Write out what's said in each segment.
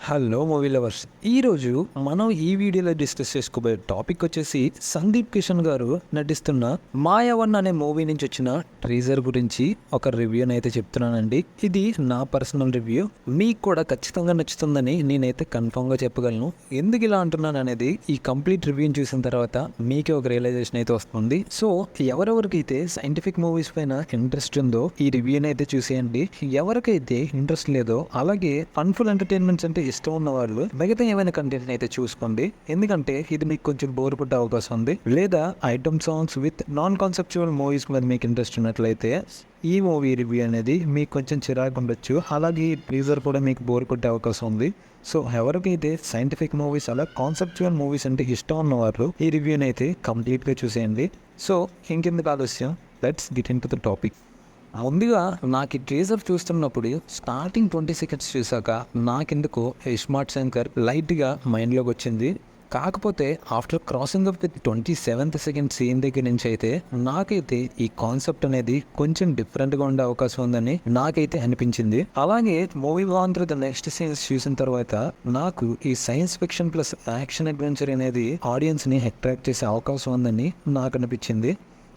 Hello movie lovers. ఈరోజు మనం ఈ వీడియోలో డిస్కస్ చేసుకోబోయే టాపిక్ వచ్చేసి సందీప్ కిషన్ గారు నటిస్తున్న మాయావన్ అనే మూవీ నుంచి వచ్చిన ట్రీజర్ గురించి ఒక రివ్యూని అయితే చెప్తున్నానండి. ఇది నా పర్సనల్ రివ్యూ, మీకు కూడా ఖచ్చితంగా నచ్చుతుందని నేనైతే కన్ఫామ్గా చెప్పగలను. ఎందుకు ఇలా అంటున్నాను అనేది ఈ కంప్లీట్ రివ్యూని చూసిన తర్వాత మీకే ఒక రియలైజేషన్ అయితే వస్తుంది. సో ఎవరెవరికైతే సైంటిఫిక్ మూవీస్ పైన ఇంట్రెస్ట్ ఉందో ఈ రివ్యూని అయితే చూసేయండి. ఎవరికైతే ఇంట్రెస్ట్ లేదో అలాగే ఫన్ఫుల్ ఎంటర్టైన్మెంట్స్ అంటే ఇష్టం ఉన్న వాళ్ళు మిగతా ఏమైనా కంటెంట్ అయితే చూసుకోండి. ఎందుకంటే ఇది మీకు కొంచెం బోర్ పుట్టే అవకాశం ఉంది. లేదా item songs with non conceptual movies మీద మీకు ఇంట్రెస్ట్ ఉన్నట్లయితే ఈ మూవీ రివ్యూ అనేది మీకు కొంచెం చిరాకు ఉండొచ్చు. అలాగే ఈ టీజర్ కూడా మీకు బోర్ కొట్టే అవకాశం ఉంది. సో ఎవరికైతే సైంటిఫిక్ మూవీస్ అలా కాన్సెప్చువల్ మూవీస్ అంటే ఇష్టం ఉన్నవాళ్ళు ఈ రివ్యూని అయితే కంప్లీట్గా చూసేయండి. సో ఇంకెందుకు ఆలస్యం, let's get in to the topic. ముందుగా నాకు ఈ ట్రేజర్ చూస్తున్నప్పుడు స్టార్టింగ్ 20 సెకండ్స్ చూసాక నాకెందుకు ఇస్మార్ట్ శంకర్ లైట్గా మైండ్లోకి వచ్చింది. కాకపోతే after crossing up with 27th second scene దగ్గర నుంచి అయితే నాకైతే ఈ కాన్సెప్ట్ అనేది కొంచెం డిఫరెంట్గా ఉండే అవకాశం ఉందని నాకైతే అనిపించింది. అలాగే movie on through the next scenes చూసిన తర్వాత నాకు ఈ science fiction plus action adventure అనేది ఆడియన్స్ని అట్రాక్ట్ చేసే అవకాశం ఉందని నాకు అనిపించింది.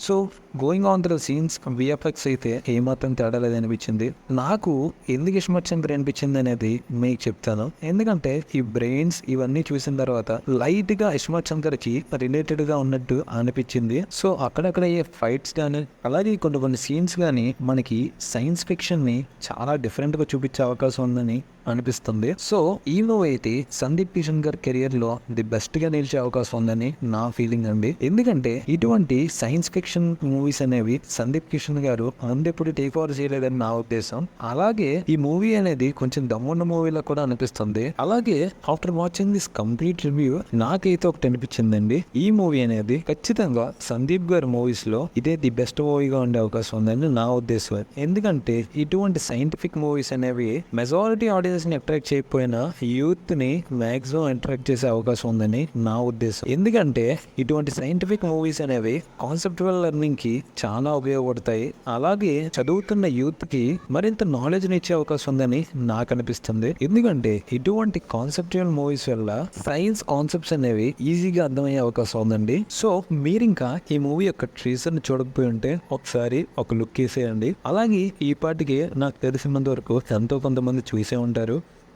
So going on the scenes VFX అయితే ఏమాత్రం తేడా లేదనిపించింది. నాకు ఎందుకు ఇస్మార్ట్ శంకర్ అనిపించింది అనేది మీకు చెప్తాను. ఎందుకంటే ఈ బ్రెయిన్స్ ఇవన్నీ చూసిన తర్వాత లైట్గా ఇస్మార్ట్ శంకర్కి రిలేటెడ్గా ఉన్నట్టు అనిపించింది. సో అక్కడక్కడ ఏ ఫైట్స్ కానీ అలాగే కొన్ని సీన్స్ కానీ మనకి సైన్స్ ఫిక్షన్ని చాలా డిఫరెంట్గా చూపించే అవకాశం ఉందని అనిపిస్తుంది. సో ఈ మూవీ అయితే సందీప్ కిషన్ గారి కెరియర్ లో ది బెస్ట్ గా నిలిచే అవకాశం ఉందని నా ఫీలింగ్ అండి. ఎందుకంటే ఇటువంటి సైన్స్ ఫిక్షన్ మూవీస్ అనేవి సందీప్ కిషన్ గారు అందెప్పుడు టేక్ ఓవర్ చేయలేదని నా ఉద్దేశం. అలాగే ఈ మూవీ అనేది కొంచెం దమ్మున్న మూవీలో కూడా అనిపిస్తుంది. అలాగే after watching this complete review నాకైతే ఒకటి అనిపించిందండి, ఈ మూవీ అనేది ఖచ్చితంగా సందీప్ గారి మూవీస్ లో ఇదే ది బెస్ట్ మూవీగా ఉండే అవకాశం ఉందని నా ఉద్దేశం. ఎందుకంటే ఇటువంటి సైంటిఫిక్ మూవీస్ అనేవి మెజారిటీ ఆడియన్స్ అట్రాక్ట్ చేయకపోయినా యూత్ ని మాక్సిమం అట్రాక్ట్ చేసే అవకాశం ఉందని నా ఉద్దేశం. ఎందుకంటే ఇటువంటి సైంటిఫిక్ మూవీస్ అనేవి కాన్సెప్చువల్ లెర్నింగ్ కి చాలా ఉపయోగపడతాయి. అలాగే చదువుతున్న యూత్ కి మరింత నాలెడ్జ్ ఇచ్చే అవకాశం ఉందని నాకు అనిపిస్తుంది. ఎందుకంటే ఇటువంటి కాన్సెప్చువల్ మూవీస్ వల్ల సైన్స్ కాన్సెప్ట్స్ అనేవి ఈజీగా అర్థమయ్యే అవకాశం ఉందండి. సో మీరు ఇంకా ఈ మూవీ యొక్క ట్రీజర్ ని చూడకపోయి ఉంటే ఒకసారి ఒక లుక్ వేసేయండి. అలాగే ఈ పాటికి నాకు తెలిసినంత వరకు ఎంతో కొంతమంది చూసే ఉంటారు.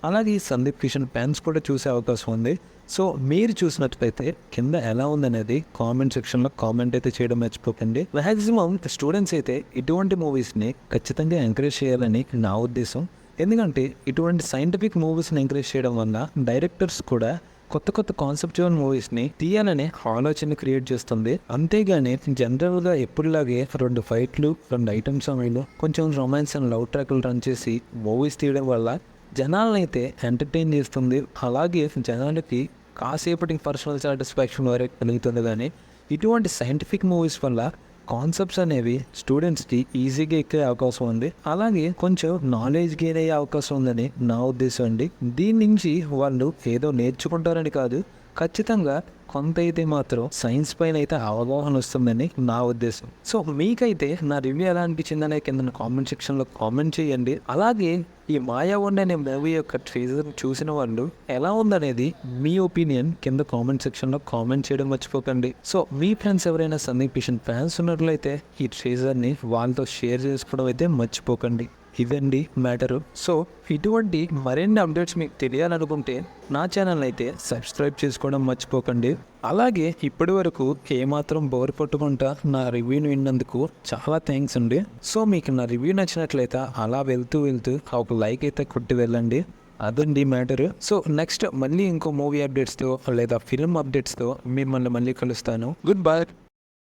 అలాగే సందీప్ కిషన్ ఫ్యాన్స్ కూడా చూసే అవకాశం ఉంది. సో మీరు చూసినట్లయితే కింద ఎలా ఉందనేది కామెంట్ సెక్షన్లో కామెంట్ అయితే చేయడం మర్చిపోకండి. మ్యాక్సిమం స్టూడెంట్స్ అయితే ఇటువంటి మూవీస్ని ఖచ్చితంగా ఎంకరేజ్ చేయాలని నా ఉద్దేశం. ఎందుకంటే ఇటువంటి సైంటిఫిక్ మూవీస్ని ఎంకరేజ్ చేయడం వల్ల డైరెక్టర్స్ కూడా కొత్త కాన్సెప్చువల్ మూవీస్ని తీయాలనే ఆలోచన క్రియేట్ చేస్తుంది. అంతేగాని జనరల్గా ఎప్పుడులాగే 2 ఫైట్లు 2 ఐటమ్ సాంగ్లు కొంచెం రొమాన్స్ అండ్ లవ్ ట్రాక్లు రన్ చేసి మూవీస్ తీయడం వల్ల జనాలను అయితే ఎంటర్టైన్ చేస్తుంది. అలాగే జనాలకి కాసేపటి పర్సనల్ సాటిస్ఫాక్షన్ వరకు కలుగుతుంది. కానీ ఇటువంటి సైంటిఫిక్ మూవీస్ వల్ల కాన్సెప్ట్స్ అనేవి స్టూడెంట్స్కి ఈజీగా ఎక్కే అవకాశం ఉంది. అలాగే కొంచెం నాలెడ్జ్ గెయిన్ అయ్యే అవకాశం ఉందని నా ఉద్దేశం అండి. దీని నుంచి వాళ్ళు ఏదో నేర్చుకుంటారని కాదు, ఖచ్చితంగా కొంత అయితే మాత్రం సైన్స్ పైన అయితే అవగాహన వస్తుందని నా ఉద్దేశం. సో మీకైతే నా రివ్యూ ఎలా అనిపించిందనే కింద కామెంట్ సెక్షన్లో కామెంట్ చేయండి. అలాగే ఈ మాయావన్ అనే మూవీ యొక్క ట్రేజర్ చూసిన వాళ్ళు ఎలా ఉందనేది మీ ఒపీనియన్ కింద కామెంట్ సెక్షన్లో కామెంట్ చేయడం మర్చిపోకండి. సో మీ ఫ్రెండ్స్ ఎవరైనా సందీప్ కిషన్ ఫ్యాన్స్ ఉన్నట్లయితే ఈ ట్రేజర్ని వాళ్ళతో షేర్ చేసుకోవడం అయితే మర్చిపోకండి. ఇదండి మ్యాటరు. సో ఇటువంటి మరిన్ని అప్డేట్స్ మీకు తెలియాలనుకుంటే నా ఛానల్ అయితే సబ్స్క్రైబ్ చేసుకోవడం మర్చిపోకండి. అలాగే ఇప్పటి వరకు ఏమాత్రం బోర్ కొట్టుకుంటా నా రివ్యూని విన్నందుకు చాలా థ్యాంక్స్ అండి. సో మీకు నా రివ్యూ నచ్చినట్లయితే అలా వెళ్తూ ఒక లైక్ అయితే కొట్టి వెళ్ళండి. అదండి మ్యాటరు. సో నెక్స్ట్ మళ్ళీ ఇంకో మూవీ అప్డేట్స్తో లేదా ఫిల్మ్ అప్డేట్స్తో మిమ్మల్ని మళ్ళీ కలుస్తాను. Good bye.